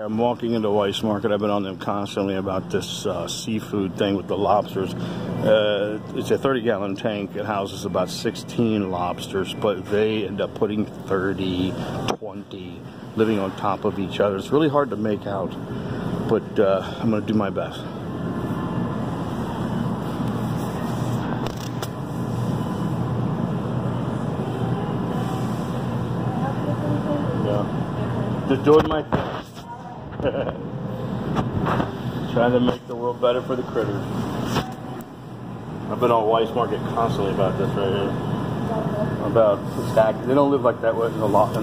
I'm walking into Weiss Market. I've been on them constantly about this seafood thing with the lobsters. It's a 30-gallon tank. It houses about 16 lobsters, but they end up putting 30, 20, living on top of each other. It's really hard to make out, but I'm going to do my best. Yeah. Just doing my thing. Trying to make the world better for the critters. I've been on Weiss Market constantly about this right here. About the stack. They don't live like that in the wild.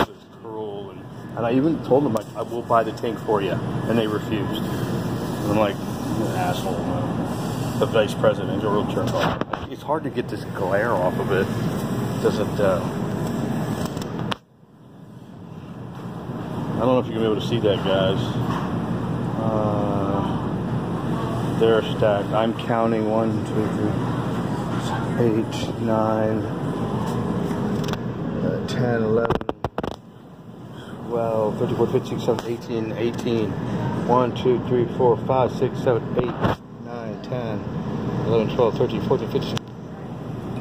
It's cruel. And I even told them, like, I will buy the tank for you. And they refused. And I'm like, you're an asshole, man. The vice president, a real jerk off. It's hard to get this glare off of it. It doesn't, I don't know if you're going to be able to see that, guys. They're stacked. I'm counting 1, 2, 3, 8, 9, 10, 11, 12, 13, 14, 15, 16, 17, 18. 1, 2, 3, 4, 5, 6, 7, 8, 9, 10, 11, 12, 13, 14, 15.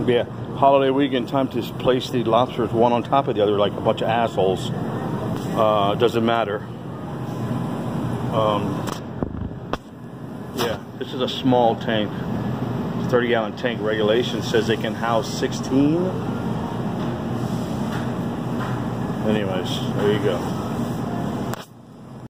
Yeah, holiday weekend, time to place the lobsters one on top of the other like a bunch of assholes. Doesn't matter. Yeah, this is a small tank. 30-gallon tank. Regulation says they can house 16. Anyways, there you go.